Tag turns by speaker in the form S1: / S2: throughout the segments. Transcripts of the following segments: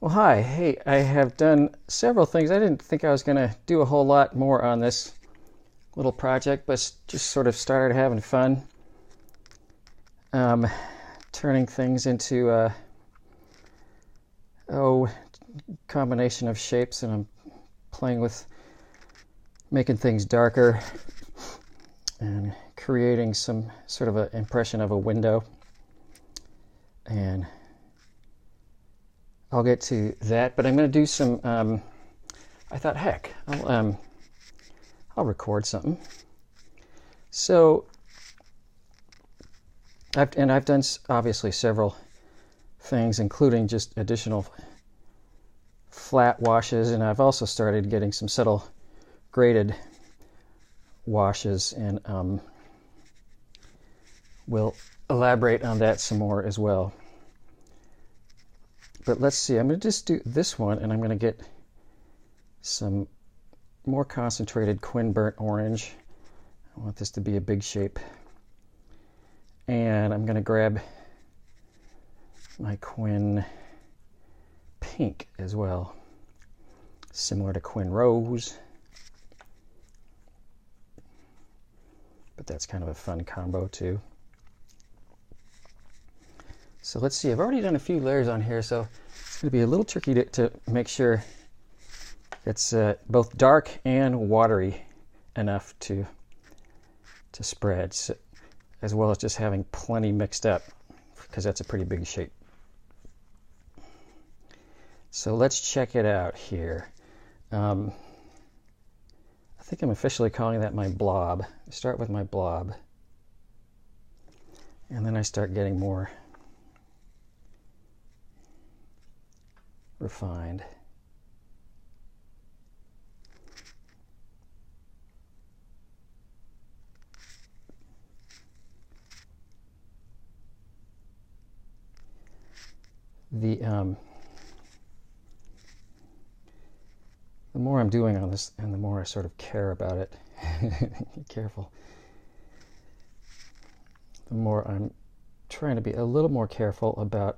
S1: Well, hi. Hey, I have done several things. I didn't think I was going to do a whole lot more on this little project, but just sort of started having fun um, turning things into a combination of shapes, and I'm playing with making things darker and creating some sort of an impression of a window. And I'll get to that, but I'm going to do some. I thought, heck, I'll record something. So, I've done obviously several things, including just additional flat washes, and I've also started getting some subtle graded washes, and we'll elaborate on that some more as well. But let's see, I'm going to just do this one, and I'm going to get some more concentrated Quin burnt orange. I want this to be a big shape. And I'm going to grab my Quin pink as well, similar to Quin rose. But that's kind of a fun combo too. So let's see, I've already done a few layers on here, so it's going to be a little tricky to make sure it's both dark and watery enough to spread, so, as well as just having plenty mixed up, because that's a pretty big shape. So let's check it out here. I think I'm officially calling that my blob. I start with my blob, and then I start getting more refined. The more I'm doing on this, and the more I sort of care about it, be careful, the more I'm trying to be a little more careful about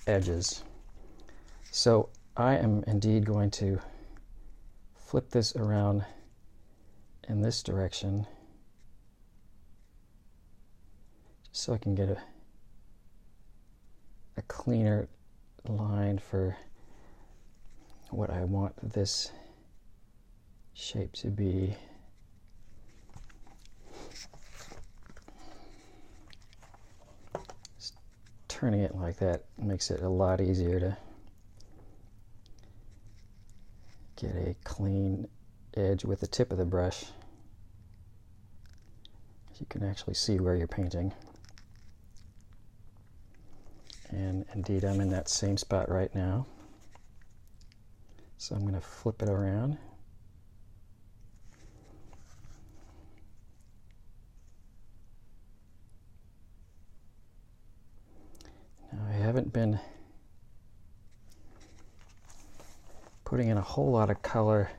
S1: edges. So I am indeed going to flip this around in this direction, just so I can get a cleaner line for what I want this shape to be. Just turning it like that makes it a lot easier to get a clean edge with the tip of the brush. You can actually see where you're painting. And indeed, I'm in that same spot right now. So I'm going to flip it around. Now, I haven't been putting in a whole lot of color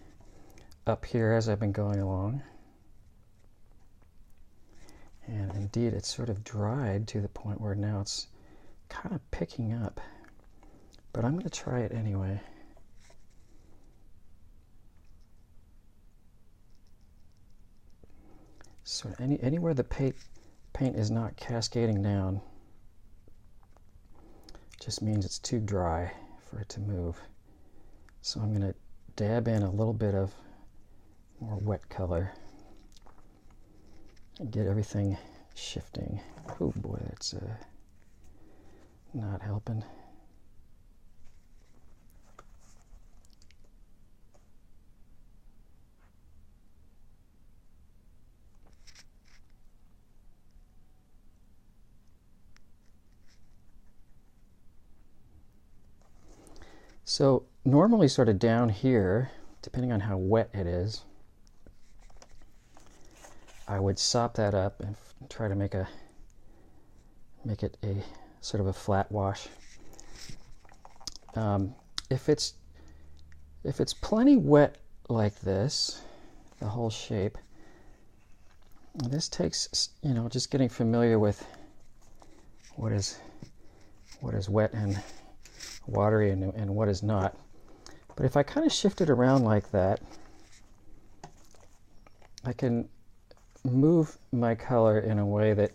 S1: up here as I've been going along. And indeed, it's sort of dried to the point where now it's kind of picking up. But I'm going to try it anyway. So anywhere the paint is not cascading down just means it's too dry for it to move. So I'm going to dab in a little bit of more wet color and get everything shifting. Oh boy, that's not helping. So normally sort of down here, depending on how wet it is, I would sop that up and try to make it a sort of a flat wash. If it's plenty wet like this, the whole shape, this takes, just getting familiar with what is what is wet and watery and what is not. But if I kind of shift it around like that, I can move my color in a way that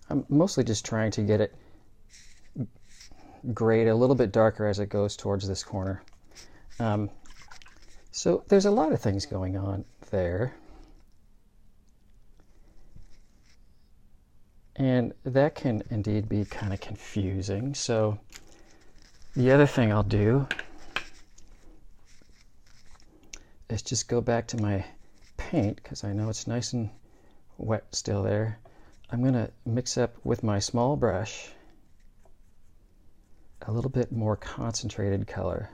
S1: I'm mostly just trying to get it grayed a little bit darker as it goes towards this corner. So there's a lot of things going on there. And that can indeed be kind of confusing. So the other thing I'll do is just go back to my paint, because I know it's nice and wet still there. I'm going to mix up with my small brush a little bit more concentrated color.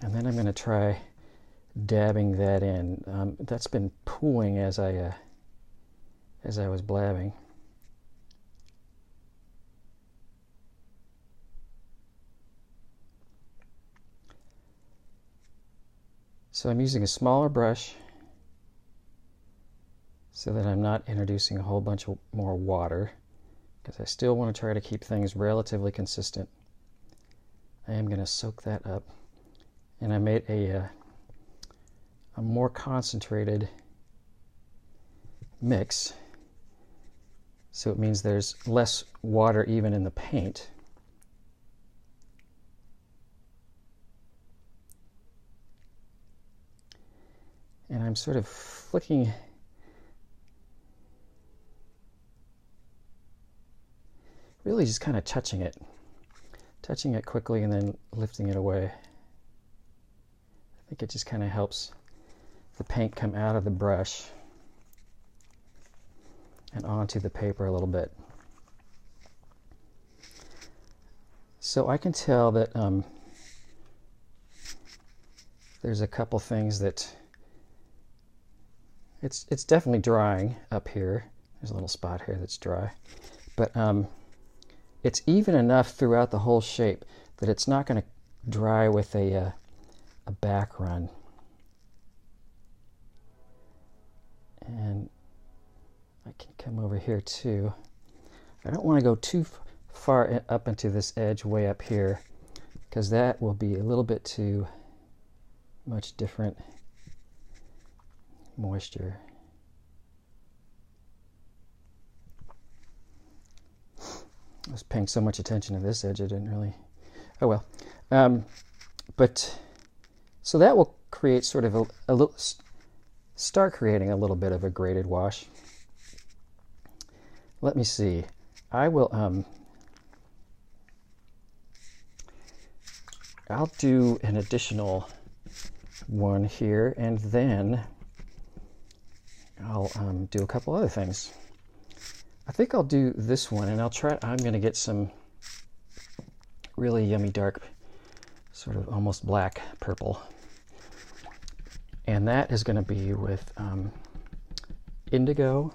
S1: And then I'm going to try dabbing that in. That's been pooling as I was blabbing. So I'm using a smaller brush so that I'm not introducing a whole bunch of more water, because I still want to try to keep things relatively consistent. I am going to soak that up, and I made a more concentrated mix, so it means there's less water even in the paint. And I'm sort of flicking really just kind of touching it quickly and then lifting it away. I think it just kind of helps the paint come out of the brush and onto the paper a little bit. So I can tell that there's a couple things that it's definitely drying up here. There's a little spot here that's dry, but it's even enough throughout the whole shape that it's not going to dry with a back run. And I can come over here too. I don't want to go too far up into this edge way up here, because that will be a little bit too much different moisture. I was paying so much attention to this edge, I didn't really, oh well. But so that will create sort of a little, start creating a little bit of a graded wash. Let me see. I will, I'll do an additional one here, and then I'll do a couple other things. I think I'll do this one, and I'm going to get some really yummy dark, sort of almost black purple. And that is going to be with indigo.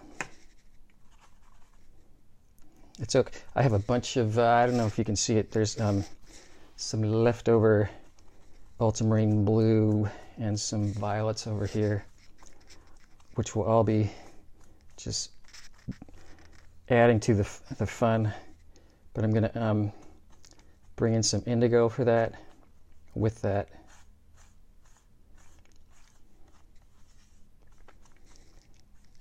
S1: It's okay. I have a bunch of, I don't know if you can see it, there's some leftover ultramarine blue and some violets over here, which will all be just adding to the fun. But I'm going to bring in some indigo for that, with that.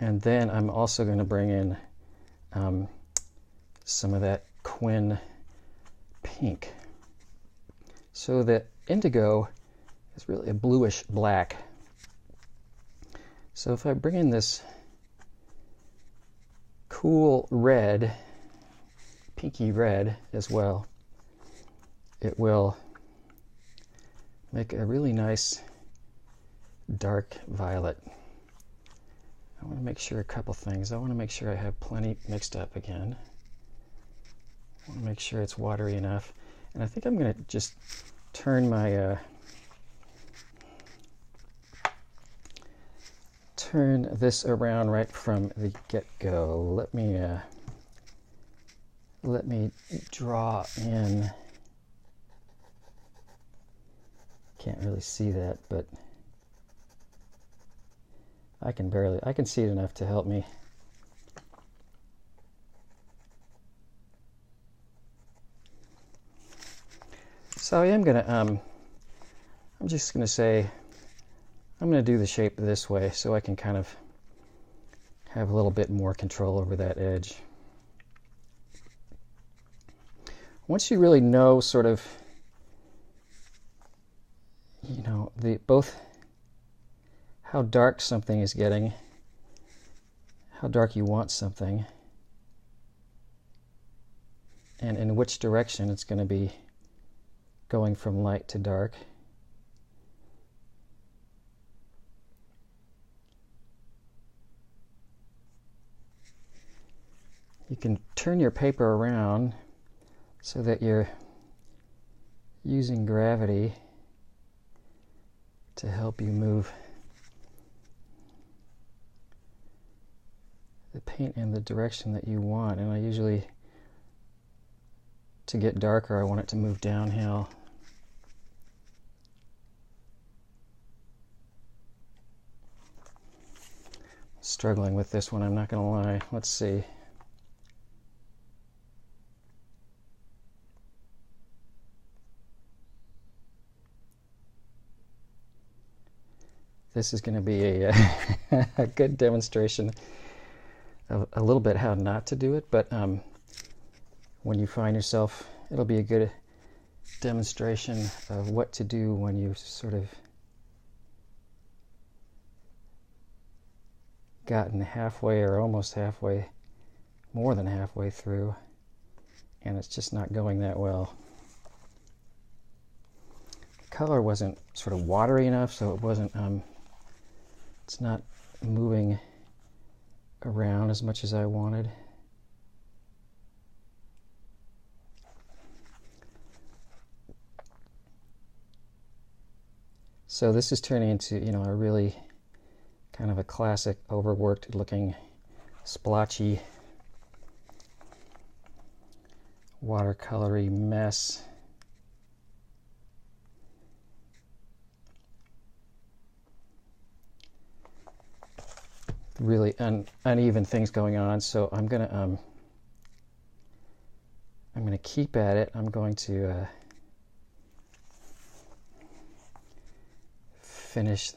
S1: And then I'm also going to bring in some of that Quin pink. So the indigo is really a bluish black. So if I bring in this cool red, pinky red as well, it will make a really nice dark violet. I want to make sure a couple things. I want to make sure I have plenty mixed up again. I want to make sure it's watery enough. And I think I'm going to just turn my turn this around right from the get-go. Let me draw in. Can't really see that, but I can see it enough to help me. So I am gonna, I'm just gonna say, I'm gonna do the shape this way so I can kind of have a little bit more control over that edge. Once you really know sort of, you know, both how dark something is getting, how dark you want something, and in which direction it's going to be going from light to dark. You can turn your paper around so that you're using gravity to help you move the paint in the direction that you want. And I usually, to get darker, I want it to move downhill. Struggling with this one, I'm not going to lie. Let's see. This is going to be a, a good demonstration of a little bit how not to do it, but when you find yourself, it'll be a good demonstration of what to do when you sort of gotten halfway or almost halfway, more than halfway through, and it's just not going that well. The color wasn't sort of watery enough, so it wasn't, it's not moving around as much as I wanted. So this is turning into, you know, a really kind of a classic overworked looking splotchy watercolory mess. Really uneven things going on, so I'm gonna keep at it. I'm going to finish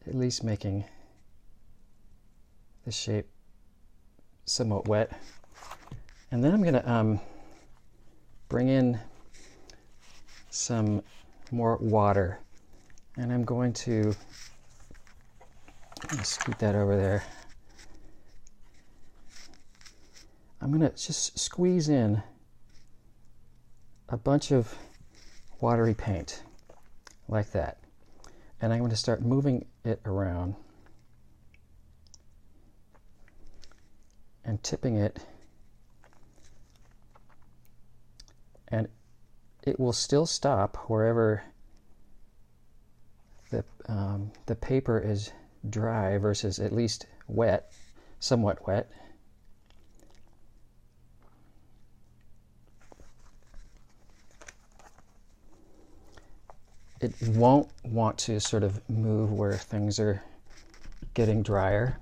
S1: at least making the shape somewhat wet, and then I'm gonna bring in some more water, and I'm going to scoot that over there. I'm going to just squeeze in a bunch of watery paint like that, and I'm going to start moving it around and tipping it, and it will still stop wherever the paper is dry versus at least wet, somewhat wet. It won't want to sort of move where things are getting drier.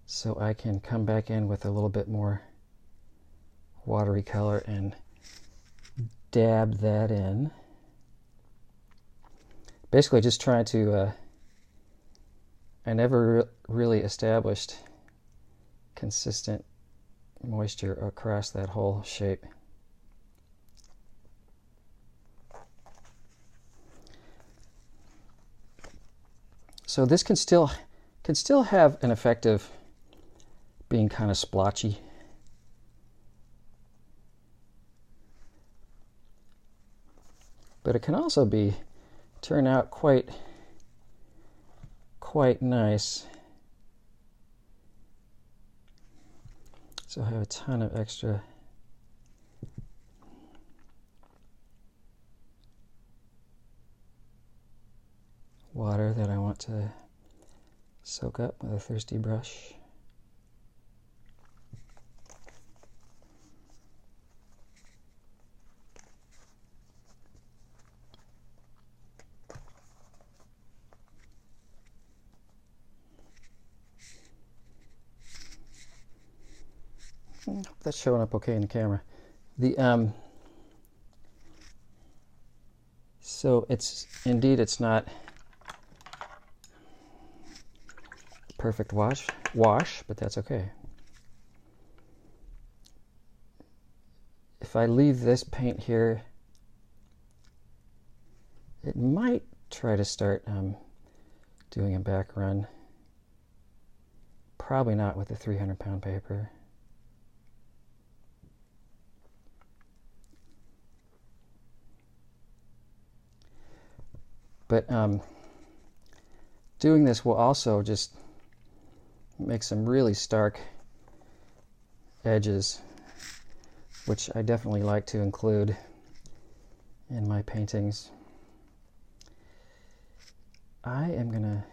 S1: So I can come back in with a little bit more watery color and dab that in. Basically just trying to, I never really established consistent moisture across that whole shape. So this can still have an effect of being kind of splotchy. But it can also turn out quite nice. So I have a ton of extra water that I want to soak up with a thirsty brush. hope that's showing up okay in the camera. So it's not perfect wash, but that's okay. If I leave this paint here, it might try to start doing a back run. Probably not with the 300-pound paper. But doing this will also just make some really stark edges, which I definitely like to include in my paintings. I am gonna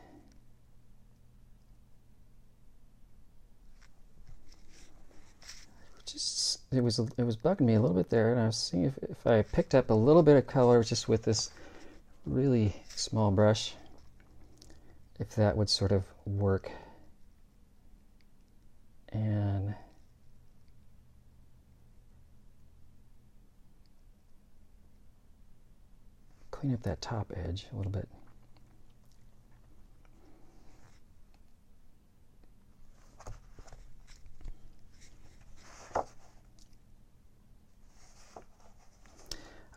S1: it was bugging me a little bit there, and I was seeing if I picked up a little bit of color just with this really small brush, if that would sort of work. And clean up that top edge a little bit.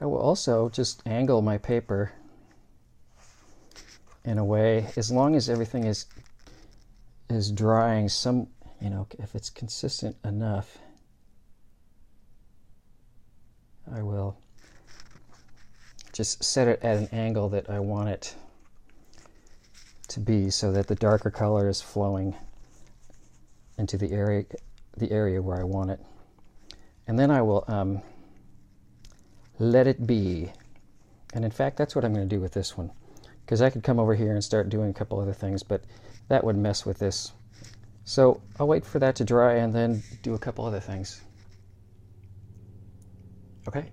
S1: I will also just angle my paper in a way, as long as everything is drying some, you know, if it's consistent enough, I will just set it at an angle that I want it to be, so that the darker color is flowing into the area where I want it. And then I will let it be. And in fact, that's what I'm going to do with this one, because I could come over here and start doing a couple other things, but that would mess with this. So I'll wait for that to dry and then do a couple other things. Okay.